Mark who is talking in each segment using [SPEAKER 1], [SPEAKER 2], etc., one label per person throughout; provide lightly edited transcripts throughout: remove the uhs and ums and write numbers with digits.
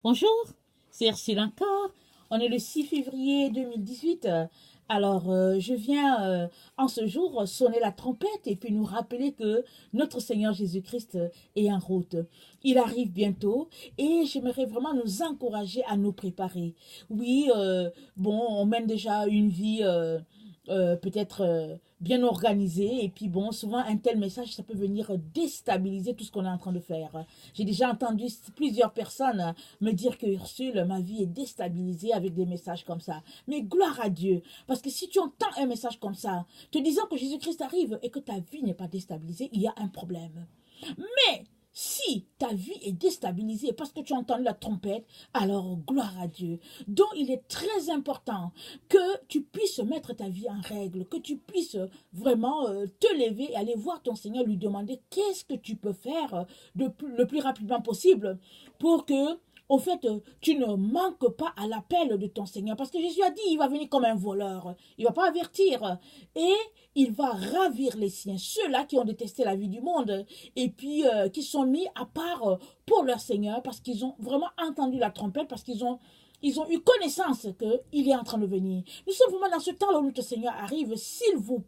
[SPEAKER 1] Bonjour, c'est Ursule encore. On est le 6 février 2018. Je viens en ce jour sonner la trompette et puis nous rappeler que notre Seigneur Jésus-Christ est en route. Il arrive bientôt et j'aimerais vraiment nous encourager à nous préparer. Oui, on mène déjà une vie peut-être bien organisée et puis bon, souvent un tel message, ça peut venir déstabiliser tout ce qu'on est en train de faire. J'ai déjà entendu plusieurs personnes me dire que Ursule, ma vie est déstabilisée avec des messages comme ça. Mais gloire à Dieu, parce que si tu entends un message comme ça, te disant que Jésus-Christ arrive et que ta vie n'est pas déstabilisée, il y a un problème. Mais si ta vie est déstabilisée parce que tu entends la trompette, alors gloire à Dieu. Donc il est très important que tu puisses mettre ta vie en règle, que tu puisses vraiment te lever et aller voir ton Seigneur, lui demander qu'est-ce que tu peux faire le plus rapidement possible pour que au fait, tu ne manques pas à l'appel de ton Seigneur. Parce que Jésus a dit, il va venir comme un voleur. Il ne va pas avertir. Et il va ravir les siens. Ceux-là qui ont détesté la vie du monde et puis qui sont mis à part pour leur Seigneur parce qu'ils ont vraiment entendu la trompette, parce qu'ils ont eu connaissance qu'il est en train de venir. Nous sommes vraiment dans ce temps-là où notre Seigneur arrive. S'il vous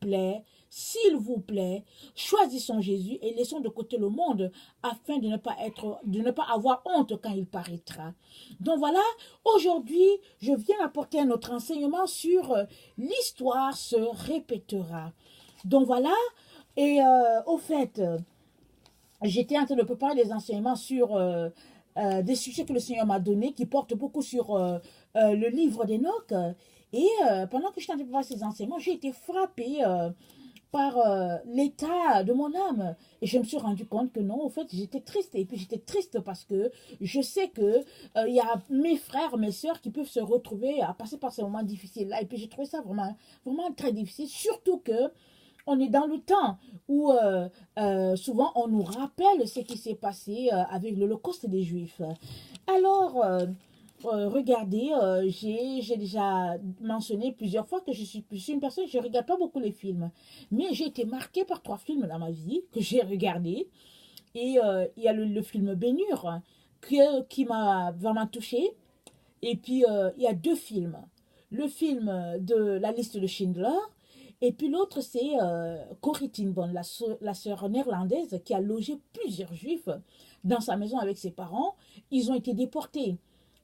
[SPEAKER 1] plaît, choisissons Jésus et laissons de côté le monde afin de ne pas avoir honte quand il paraîtra. Donc voilà, aujourd'hui, je viens apporter un autre enseignement sur l'histoire se répétera. Donc voilà, et au fait, j'étais en train de préparer des enseignements sur des sujets que le Seigneur m'a donnés qui portent beaucoup sur le livre d'Enoch. Et pendant que je t'en préparer ces enseignements, j'ai été frappée par l'état de mon âme. Et je me suis rendu compte que non, en fait, j'étais triste. Et puis j'étais triste parce que je sais que il y a mes frères, mes sœurs qui peuvent se retrouver à passer par ces moments difficiles-là. Et puis j'ai trouvé ça vraiment, vraiment très difficile. Surtout que on est dans le temps où souvent on nous rappelle ce qui s'est passé avec l'Holocauste des Juifs. Alors, regardez, j'ai déjà mentionné plusieurs fois que je suis une personne, je ne regarde pas beaucoup les films. Mais j'ai été marquée par 3 films dans ma vie que j'ai regardés. Et il y a le film Bénur qui m'a vraiment touchée. Et puis, il y a 2 films. Le film de la liste de Schindler. Et puis l'autre, c'est Corrie ten Boom, la sœur néerlandaise qui a logé plusieurs juifs dans sa maison avec ses parents. Ils ont été déportés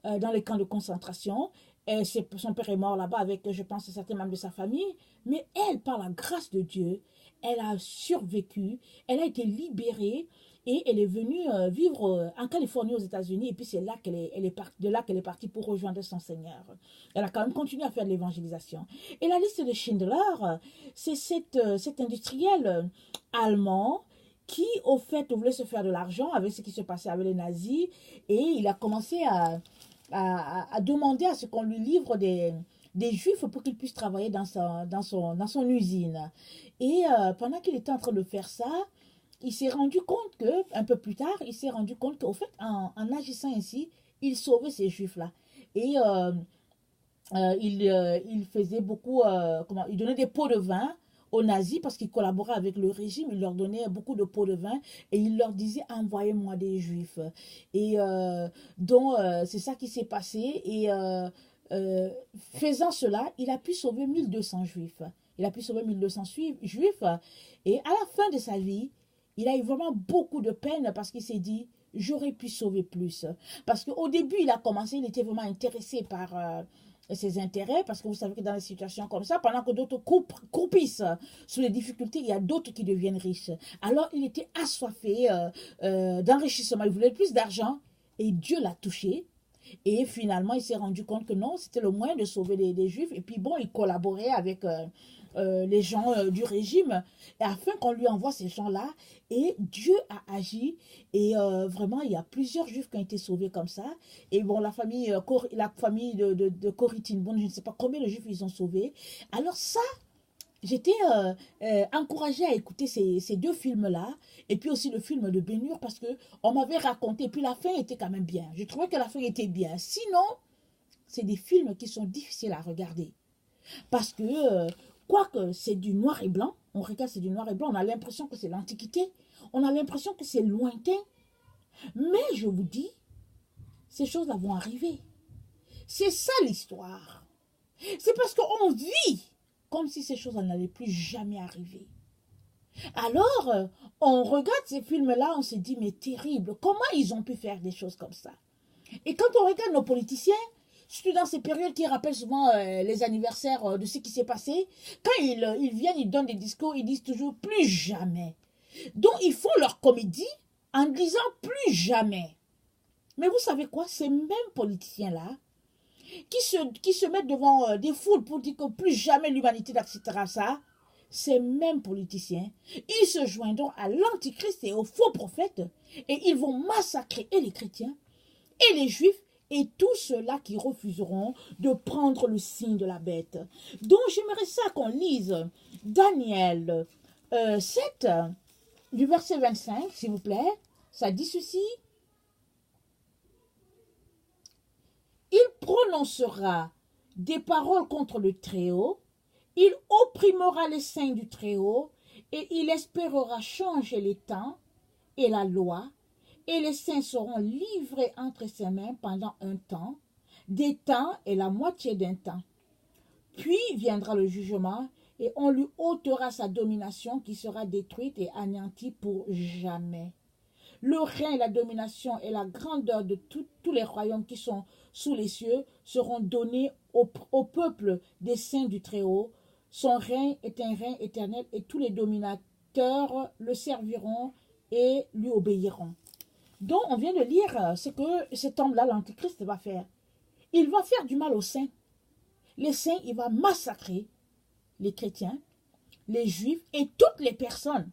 [SPEAKER 1] dans les camps de concentration. Et son père est mort là-bas avec, je pense, certains membres de sa famille. Mais elle, par la grâce de Dieu, elle a survécu, elle a été libérée et elle est venue vivre en Californie aux États-Unis. Et puis c'est là de là qu'elle est partie pour rejoindre son Seigneur. Elle a quand même continué à faire de l'évangélisation. Et la liste de Schindler, c'est cet industriel allemand qui, au fait, voulait se faire de l'argent avec ce qui se passait avec les nazis. Et il a commencé à demander à ce qu'on lui livre des juifs pour qu'ils puissent travailler dans son usine. Et pendant qu'il était en train de faire ça, il s'est rendu compte un peu plus tard, il s'est rendu compte qu'au fait, en agissant ainsi, il sauvait ces juifs-là. Et il faisait beaucoup, il donnait des pots de vin aux nazis parce qu'il collaborait avec le régime, il leur donnait beaucoup de pots de vin et il leur disait envoyez-moi des juifs. Et donc c'est ça qui s'est passé et faisant cela, il a pu sauver 1200 juifs. Il a pu sauver 1200 juifs et à la fin de sa vie, il a eu vraiment beaucoup de peine parce qu'il s'est dit j'aurais pu sauver plus. Parce qu'au début, il a commencé, il était vraiment intéressé par ses intérêts, parce que vous savez que dans des situations comme ça, pendant que d'autres croupissent sous les difficultés, il y a d'autres qui deviennent riches. Alors il était assoiffé d'enrichissement, il voulait plus d'argent et Dieu l'a touché. Et finalement, il s'est rendu compte que non, c'était le moyen de sauver les Juifs. Et puis bon, il collaborait avec les gens du régime afin qu'on lui envoie ces gens-là. Et Dieu a agi. Et vraiment, il y a plusieurs Juifs qui ont été sauvés comme ça. Et bon, la famille de Corrie ten Boom, je ne sais pas combien de Juifs ils ont sauvés. Alors ça, j'étais encouragée à écouter ces 2 films-là, et puis aussi le film de Bénur, parce que on m'avait raconté, et puis la fin était quand même bien. Je trouvais que la fin était bien. Sinon, c'est des films qui sont difficiles à regarder. Parce que, quoique c'est du noir et blanc, on regarde, c'est du noir et blanc, on a l'impression que c'est l'Antiquité, on a l'impression que c'est lointain, mais je vous dis, ces choses-là vont arriver. C'est ça l'histoire. C'est parce qu'on vit comme si ces choses n'allaient plus jamais arriver. Alors, on regarde ces films-là, on se dit, mais terrible, comment ils ont pu faire des choses comme ça? Et quand on regarde nos politiciens, surtout dans ces périodes qui rappellent souvent les anniversaires de ce qui s'est passé, quand ils viennent, ils donnent des discours, ils disent toujours plus jamais. Donc, ils font leur comédie en disant plus jamais. Mais vous savez quoi? Ces mêmes politiciens-là, qui se mettent devant des foules pour dire que plus jamais l'humanité n'acceptera ça, ces mêmes politiciens, ils se joindront à l'antichrist et aux faux prophètes et ils vont massacrer et les chrétiens et les juifs et tous ceux-là qui refuseront de prendre le signe de la bête. Donc j'aimerais ça qu'on lise Daniel 7, du verset 25, s'il vous plaît. Ça dit ceci. Il prononcera des paroles contre le Très-Haut, il opprimera les saints du Très-Haut, et il espérera changer les temps et la loi, et les saints seront livrés entre ses mains pendant un temps, des temps et la moitié d'un temps. Puis viendra le jugement, et on lui ôtera sa domination qui sera détruite et anéantie pour jamais. Le règne, la domination et la grandeur de tous les royaumes qui sont sous les cieux seront donnés au peuple des saints du Très-Haut. Son règne est un règne éternel et tous les dominateurs le serviront et lui obéiront. Donc, on vient de lire ce que cet homme-là, l'Antichrist, va faire. Il va faire du mal aux saints. Les saints, il va massacrer les chrétiens, les juifs et toutes les personnes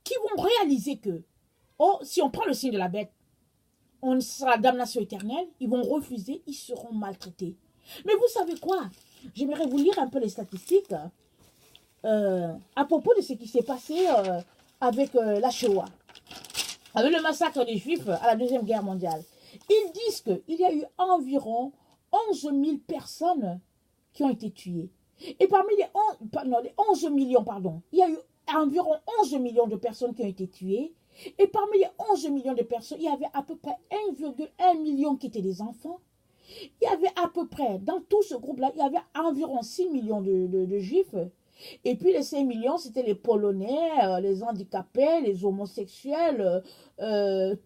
[SPEAKER 1] qui vont réaliser que oh, si on prend le signe de la bête, on sera la damnation éternelle, ils vont refuser, ils seront maltraités. Mais vous savez quoi? J'aimerais vous lire un peu les statistiques à propos de ce qui s'est passé avec la Shoah, avec le massacre des Juifs à la Deuxième Guerre mondiale. Ils disent qu'il y a eu environ 11 000 personnes qui ont été tuées. Et parmi les 11 millions, il y a eu environ 11 millions de personnes qui ont été tuées. Et parmi les 11 millions de personnes, il y avait à peu près 1,1 million qui étaient des enfants. Il y avait à peu près, dans tout ce groupe-là, il y avait environ 6 millions de juifs. Et puis les 5 millions, c'était les Polonais, les handicapés, les homosexuels,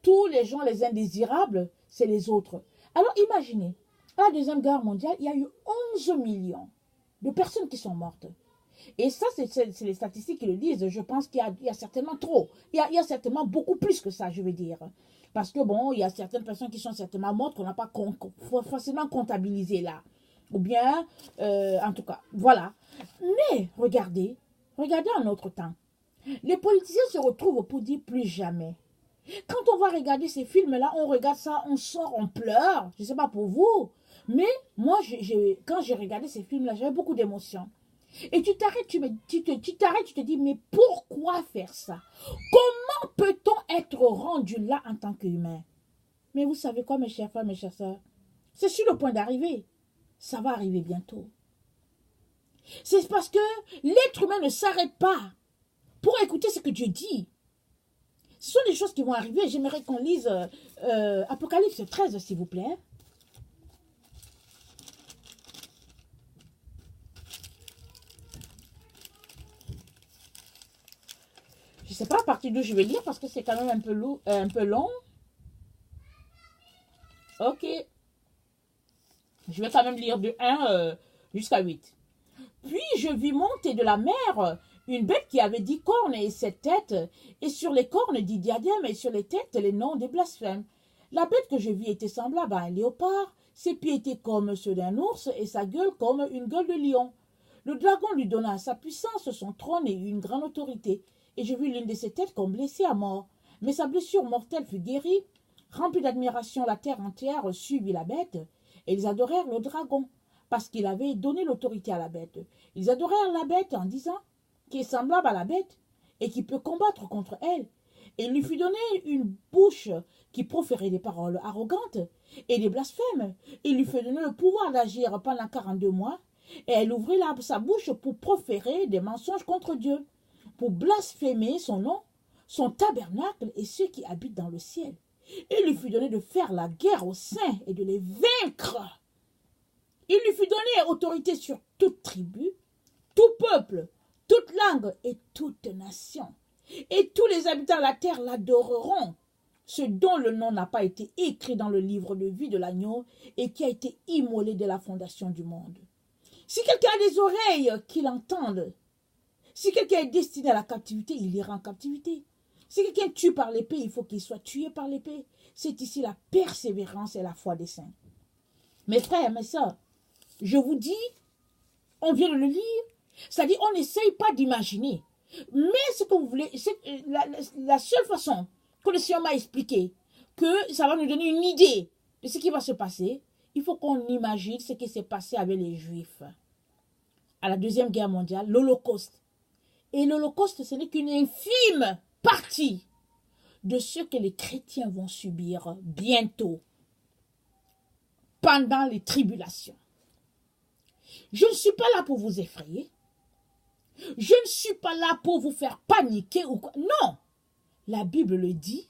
[SPEAKER 1] tous les gens, les indésirables, c'est les autres. Alors imaginez, à la Deuxième Guerre mondiale, il y a eu 11 millions de personnes qui sont mortes. Et ça, c'est les statistiques qui le disent. Je pense qu'il y a certainement trop. Il y a certainement beaucoup plus que ça, je veux dire. Parce que bon, il y a certaines personnes qui sont certainement mortes qu'on n'a pas forcément comptabilisées là. Ou bien, en tout cas, voilà. Mais regardez en notre temps. Les politiciens se retrouvent pour dire plus jamais. Quand on va regarder ces films-là, on regarde ça, on sort, on pleure. Je ne sais pas pour vous. Mais moi, quand j'ai regardé ces films-là, j'avais beaucoup d'émotions. Et tu t'arrêtes, tu te dis, mais pourquoi faire ça? Comment peut-on être rendu là en tant qu'humain? Mais vous savez quoi, mes chers frères, mes chères sœurs? C'est sur le point d'arriver. Ça va arriver bientôt. C'est parce que l'être humain ne s'arrête pas pour écouter ce que Dieu dit. Ce sont des choses qui vont arriver. J'aimerais qu'on lise Apocalypse 13, s'il vous plaît. Je ne sais pas à partir d'où je vais lire parce que c'est quand même un peu long. Ok. Je vais quand même lire de 1 jusqu'à 8. Puis je vis monter de la mer une bête qui avait 10 cornes et 7 têtes, et sur les cornes 10 diadèmes, et sur les têtes les noms des blasphèmes. La bête que je vis était semblable à un léopard, ses pieds étaient comme ceux d'un ours, et sa gueule comme une gueule de lion. Le dragon lui donna sa puissance, son trône et une grande autorité. Et je vis l'une de ses têtes comme blessée à mort. Mais sa blessure mortelle fut guérie. Remplie d'admiration, la terre entière suivit la bête, et ils adorèrent le dragon, parce qu'il avait donné l'autorité à la bête. Ils adorèrent la bête en disant qui est semblable à la bête et qui peut combattre contre elle. Et il lui fut donné une bouche qui proférait des paroles arrogantes et des blasphèmes. Il lui fut donné le pouvoir d'agir pendant 42 mois, et elle ouvrit sa bouche pour proférer des mensonges contre Dieu, pour blasphémer son nom, son tabernacle et ceux qui habitent dans le ciel. Il lui fut donné de faire la guerre aux saints et de les vaincre. Il lui fut donné autorité sur toute tribu, tout peuple, toute langue et toute nation. Et tous les habitants de la terre l'adoreront, ce dont le nom n'a pas été écrit dans le livre de vie de l'agneau et qui a été immolé dès la fondation du monde. Si quelqu'un a des oreilles, qu'il entende. Si quelqu'un est destiné à la captivité, il ira en captivité. Si quelqu'un tue par l'épée, il faut qu'il soit tué par l'épée. C'est ici la persévérance et la foi des saints. Mes frères, mes sœurs, je vous dis, on vient de le lire, c'est-à-dire on n'essaye pas d'imaginer. Mais ce que vous voulez, c'est la seule façon que le Seigneur m'a expliqué, que ça va nous donner une idée de ce qui va se passer, il faut qu'on imagine ce qui s'est passé avec les Juifs à la Deuxième Guerre mondiale, l'Holocauste. Et l'Holocauste, ce n'est qu'une infime partie de ce que les chrétiens vont subir bientôt, pendant les tribulations. Je ne suis pas là pour vous effrayer. Je ne suis pas là pour vous faire paniquer ou quoi. Non, la Bible le dit.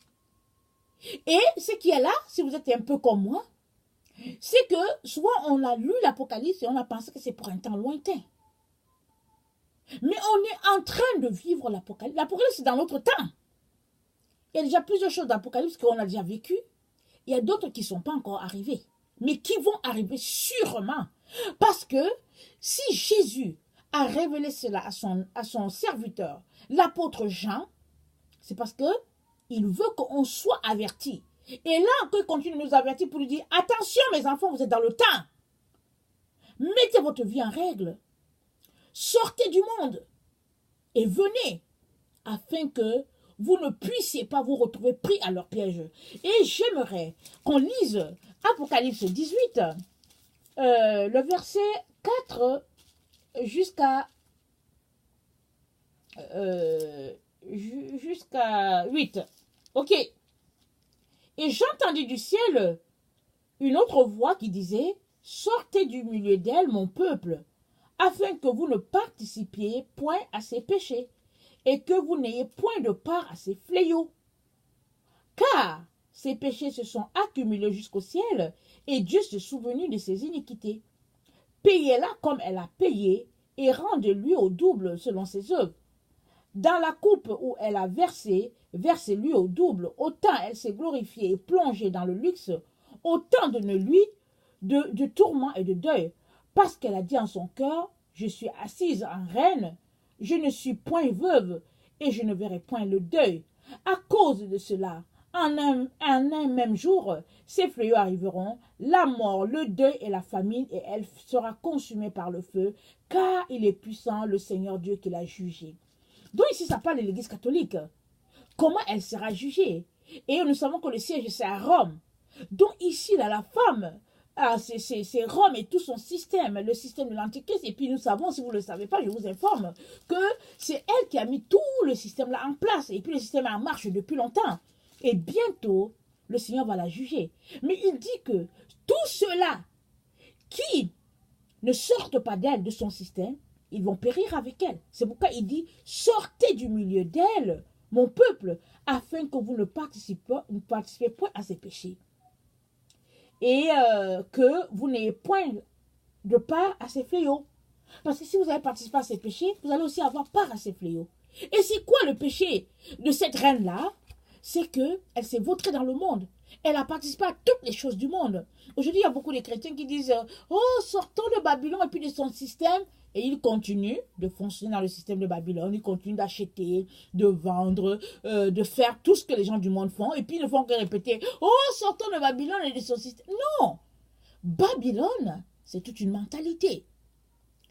[SPEAKER 1] Et ce qui est là, si vous êtes un peu comme moi, c'est que souvent on a lu l'Apocalypse et on a pensé que c'est pour un temps lointain. Mais on est en train de vivre l'Apocalypse. L'Apocalypse, c'est dans notre temps. Il y a déjà plusieurs choses d'Apocalypse qu'on a déjà vécues. Il y a d'autres qui ne sont pas encore arrivées, mais qui vont arriver sûrement. Parce que si Jésus a révélé cela à son serviteur, l'apôtre Jean, c'est parce qu'il veut qu'on soit avertis. Et là encore, il continue de nous avertir pour nous dire, attention mes enfants, vous êtes dans le temps. Mettez votre vie en règle. Sortez du monde et venez afin que vous ne puissiez pas vous retrouver pris à leur piège. Et j'aimerais qu'on lise Apocalypse 18, le verset 4 jusqu'à 8. Ok. Et j'entendis du ciel une autre voix qui disait, sortez du milieu d'elle, mon peuple, afin que vous ne participiez point à ses péchés, et que vous n'ayez point de part à ses fléaux. Car ses péchés se sont accumulés jusqu'au ciel, et Dieu se souvenu de ses iniquités. Payez-la comme elle a payé, et rendez-lui au double selon ses œuvres. Dans la coupe où elle a versé, versez-lui au double. Autant elle s'est glorifiée et plongée dans le luxe, autant donne-lui de tourments et de deuil, parce qu'elle a dit en son cœur, je suis assise en reine, je ne suis point veuve, et je ne verrai point le deuil. À cause de cela, en un même jour, ces fléaux arriveront, la mort, le deuil et la famine, et elle sera consumée par le feu, car il est puissant, le Seigneur Dieu qui l'a jugée. Donc ici, ça parle de l'Église catholique. Comment elle sera jugée? Et nous savons que le siège, c'est à Rome. Donc ici, là, la femme, c'est Rome et tout son système, le système de l'Antichrist. Et puis nous savons, si vous ne le savez pas, je vous informe, que c'est elle qui a mis tout le système là en place. Et puis le système est en marche depuis longtemps. Et bientôt, le Seigneur va la juger. Mais il dit que tous ceux-là qui ne sortent pas d'elle, de son système, ils vont périr avec elle. C'est pourquoi il dit, sortez du milieu d'elle, mon peuple, afin que vous ne participez point à ses péchés. Et que vous n'ayez point de part à ses fléaux. Parce que si vous avez participé à ses péchés, vous allez aussi avoir part à ses fléaux. Et c'est quoi le péché de cette reine-là? C'est qu'elle s'est vautrée dans le monde. Elle a participé à toutes les choses du monde. Aujourd'hui, il y a beaucoup de chrétiens qui disent « Oh, sortons de Babylone et puis de son système ». Et ils continuent de fonctionner dans le système de Babylone. Ils continuent d'acheter, de vendre, de faire tout ce que les gens du monde font. Et puis, ils ne font que répéter « Oh, sortons de Babylone et de son système ». Non! Babylone, c'est toute une mentalité.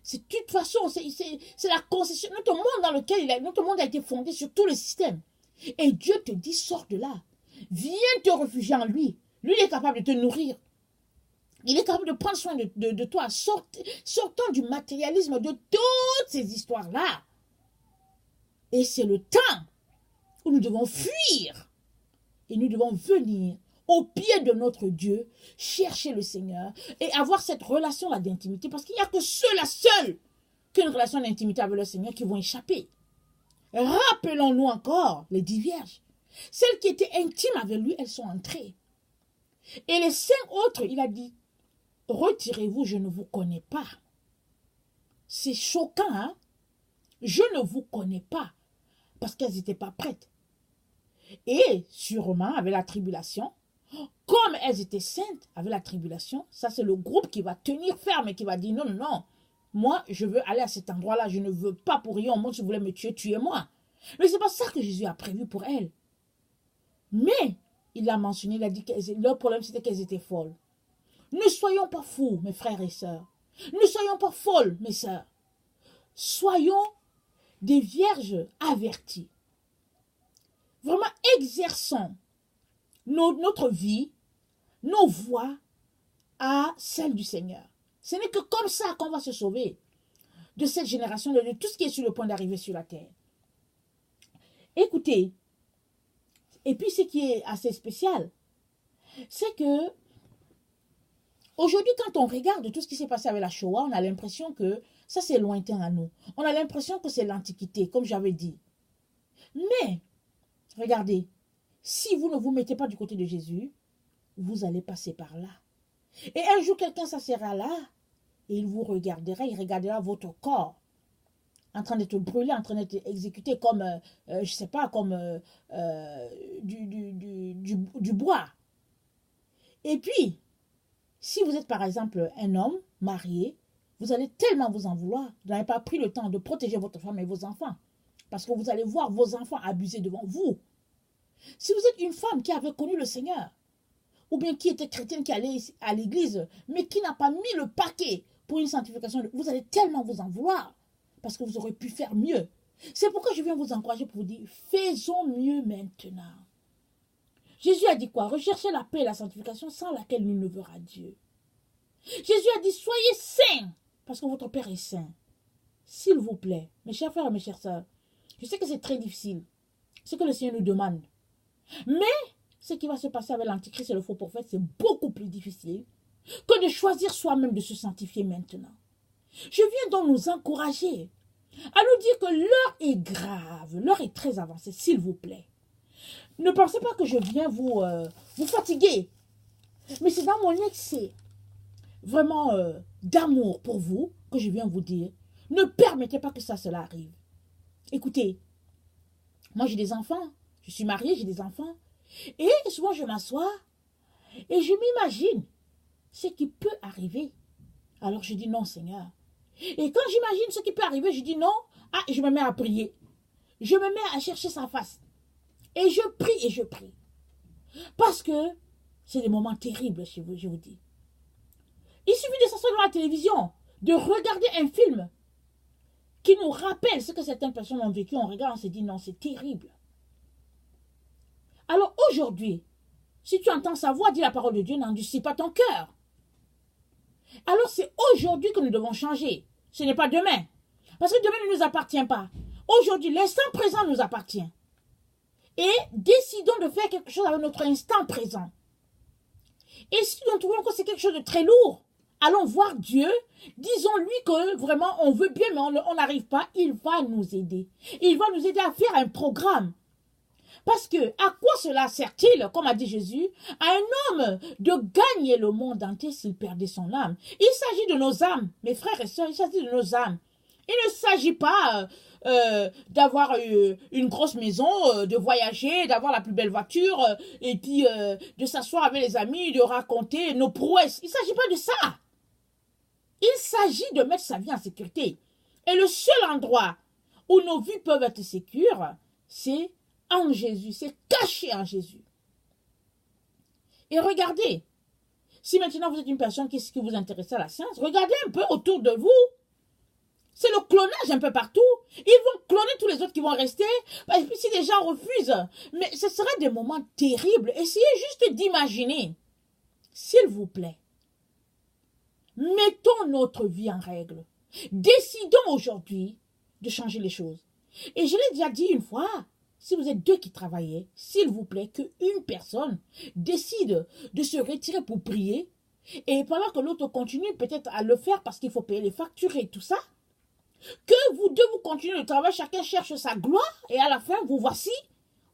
[SPEAKER 1] C'est de toute façon, c'est la concession. Notre monde dans lequel notre monde a été fondé sur tout le système. Et Dieu te dit, sors de là. Viens te réfugier en lui. Lui, il est capable de te nourrir. Il est capable de prendre soin de toi. Sortons du matérialisme de toutes ces histoires-là. Et c'est le temps où nous devons fuir. Et nous devons venir au pied de notre Dieu, chercher le Seigneur et avoir cette relation-là d'intimité. Parce qu'il n'y a que ceux-là seuls qui ont une relation d'intimité avec le Seigneur qui vont échapper. Rappelons-nous encore les 10 vierges. Celles qui étaient intimes avec lui, elles sont entrées. Et les 5 autres, il a dit, retirez-vous, je ne vous connais pas. C'est choquant, hein? Je ne vous connais pas. Parce qu'elles n'étaient pas prêtes. Et sûrement, avec la tribulation, comme elles étaient saintes avec la tribulation, ça c'est le groupe qui va tenir ferme et qui va dire non, non, non. Moi, je veux aller à cet endroit-là. Je ne veux pas pour rien au monde. Si vous voulez me tuer, tuez-moi. Mais ce n'est pas ça que Jésus a prévu pour elles. Mais, il l'a mentionné, il a dit que leur problème c'était qu'elles étaient folles. Ne soyons pas fous, mes frères et sœurs. Ne soyons pas folles, mes sœurs. Soyons des vierges averties. Vraiment exerçons notre vie, nos voies à celle du Seigneur. Ce n'est que comme ça qu'on va se sauver de cette génération, de tout ce qui est sur le point d'arriver sur la terre. Écoutez, et puis ce qui est assez spécial, c'est que aujourd'hui, quand on regarde tout ce qui s'est passé avec la Shoah, on a l'impression que ça c'est lointain à nous. On a l'impression que c'est l'Antiquité, comme j'avais dit. Mais, regardez, si vous ne vous mettez pas du côté de Jésus, vous allez passer par là. Et un jour, quelqu'un s'assera là, et il vous regardera, il regardera votre corps, en train d'être brûlé, en train d'être exécuté comme, je ne sais pas, comme du bois. Et puis, si vous êtes par exemple un homme marié, vous allez tellement vous en vouloir, vous n'avez pas pris le temps de protéger votre femme et vos enfants, parce que vous allez voir vos enfants abusés devant vous. Si vous êtes une femme qui avait connu le Seigneur, ou bien qui était chrétienne, qui allait à l'église, mais qui n'a pas mis le paquet pour une sanctification, vous allez tellement vous en vouloir, parce que vous aurez pu faire mieux. C'est pourquoi je viens vous encourager pour vous dire, faisons mieux maintenant. Jésus a dit quoi? Recherchez la paix et la sanctification sans laquelle nul ne verra Dieu. Jésus a dit, soyez saints, parce que votre Père est saint. S'il vous plaît, mes chers frères et mes chères sœurs, je sais que c'est très difficile, ce que le Seigneur nous demande. Mais ce qui va se passer avec l'Antichrist et le faux prophète, c'est beaucoup plus difficile que de choisir soi-même de se sanctifier maintenant. Je viens donc nous encourager à nous dire que l'heure est grave, l'heure est très avancée, s'il vous plaît. Ne pensez pas que je viens vous fatiguer, mais c'est dans mon excès vraiment d'amour pour vous que je viens vous dire, ne permettez pas que cela arrive. Écoutez, moi j'ai des enfants, je suis mariée, j'ai des enfants, et souvent je m'assois et je m'imagine ce qui peut arriver. Alors je dis non Seigneur. Et quand j'imagine ce qui peut arriver, je dis non, je me mets à prier. Je me mets à chercher sa face. Et je prie et je prie. Parce que c'est des moments terribles chez vous, je vous dis. Il suffit de s'asseoir devant la télévision, de regarder un film qui nous rappelle ce que certaines personnes ont vécu. On regarde, on se dit non, c'est terrible. Alors aujourd'hui, si tu entends sa voix, dis la parole de Dieu, n'endurcis pas ton cœur. Alors c'est aujourd'hui que nous devons changer. Ce n'est pas demain. Parce que demain ne nous appartient pas. Aujourd'hui, l'instant présent nous appartient. Et décidons de faire quelque chose avec notre instant présent. Et si nous trouvons que c'est quelque chose de très lourd, allons voir Dieu, disons-lui que vraiment on veut bien mais on n'arrive pas, il va nous aider. Il va nous aider à faire un programme. Parce que, à quoi cela sert-il, comme a dit Jésus, à un homme de gagner le monde entier s'il perdait son âme? Il s'agit de nos âmes, mes frères et sœurs, il s'agit de nos âmes. Il ne s'agit pas d'avoir une grosse maison, de voyager, d'avoir la plus belle voiture, et puis de s'asseoir avec les amis, de raconter nos prouesses. Il ne s'agit pas de ça. Il s'agit de mettre sa vie en sécurité. Et le seul endroit où nos vies peuvent être sécures, c'est en Jésus, c'est caché en Jésus. Et regardez, si maintenant vous êtes une personne qui vous intéresse à la science, regardez un peu autour de vous. C'est le clonage un peu partout. Ils vont cloner tous les autres qui vont rester. Et puis si les gens refusent, mais ce serait des moments terribles. Essayez juste d'imaginer. S'il vous plaît, mettons notre vie en règle. Décidons aujourd'hui de changer les choses. Et je l'ai déjà dit une fois, si vous êtes deux qui travaillez, s'il vous plaît, qu'une personne décide de se retirer pour prier, et pendant que l'autre continue peut-être à le faire parce qu'il faut payer les factures et tout ça, que vous deux vous continuez le travail, chacun cherche sa gloire, et à la fin, vous voici,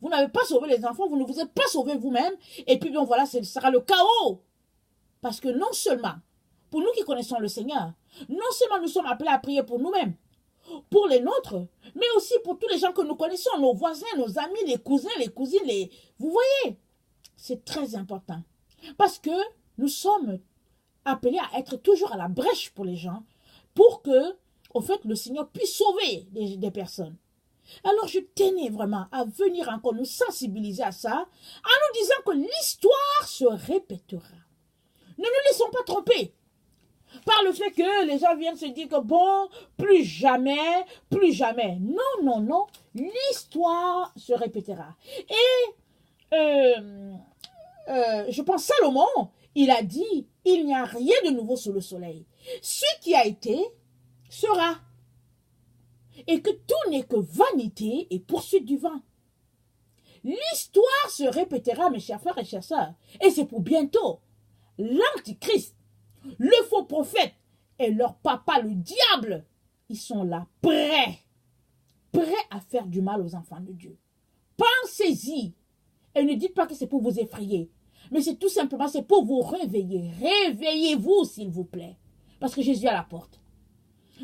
[SPEAKER 1] vous n'avez pas sauvé les enfants, vous ne vous êtes pas sauvé vous-même. Et puis, bon, voilà, ce sera le chaos. Parce que non seulement, pour nous qui connaissons le Seigneur, non seulement nous sommes appelés à prier pour nous-mêmes, pour les nôtres, mais aussi pour tous les gens que nous connaissons, nos voisins, nos amis, les cousins, les cousines, vous voyez, c'est très important. Parce que nous sommes appelés à être toujours à la brèche pour les gens, pour que, au fait, le Seigneur puisse sauver des personnes. Alors je tenais vraiment à venir encore nous sensibiliser à ça, en nous disant que l'histoire se répétera. Ne nous laissons pas tromper par le fait que les gens viennent se dire que bon, plus jamais, plus jamais. Non, non, non, l'histoire se répétera. Et je pense Salomon, il a dit, il n'y a rien de nouveau sous le soleil. Ce qui a été sera. Et que tout n'est que vanité et poursuite du vent. L'histoire se répétera, mes chers frères et chères sœurs. Et c'est pour bientôt. L'Antichrist, le faux prophète et leur papa, le diable, ils sont là, prêts à faire du mal aux enfants de Dieu. Pensez-y. Et ne dites pas que c'est pour vous effrayer. Mais c'est tout simplement, c'est pour vous réveiller. Réveillez-vous, s'il vous plaît. Parce que Jésus est à la porte.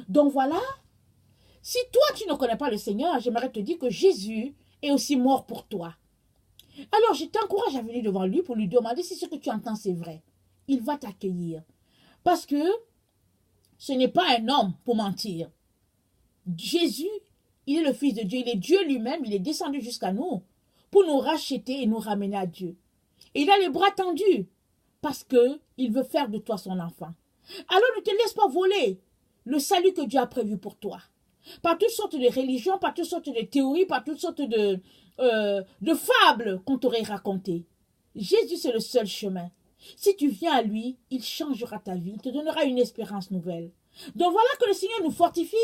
[SPEAKER 1] Donc voilà. Si toi, tu ne connais pas le Seigneur, j'aimerais te dire que Jésus est aussi mort pour toi. Alors, je t'encourage à venir devant lui pour lui demander si ce que tu entends, c'est vrai. Il va t'accueillir. Parce que ce n'est pas un homme pour mentir. Jésus, il est le Fils de Dieu. Il est Dieu lui-même. Il est descendu jusqu'à nous pour nous racheter et nous ramener à Dieu. Et il a les bras tendus parce qu'il veut faire de toi son enfant. Alors, ne te laisse pas voler le salut que Dieu a prévu pour toi. Par toutes sortes de religions, par toutes sortes de théories, par toutes sortes de fables qu'on t'aurait racontées. Jésus, c'est le seul chemin. Si tu viens à lui, il changera ta vie, il te donnera une espérance nouvelle. Donc voilà que le Seigneur nous fortifie,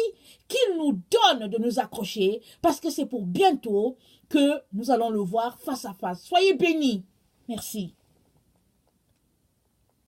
[SPEAKER 1] qu'il nous donne de nous accrocher, parce que c'est pour bientôt que nous allons le voir face à face. Soyez bénis. Merci.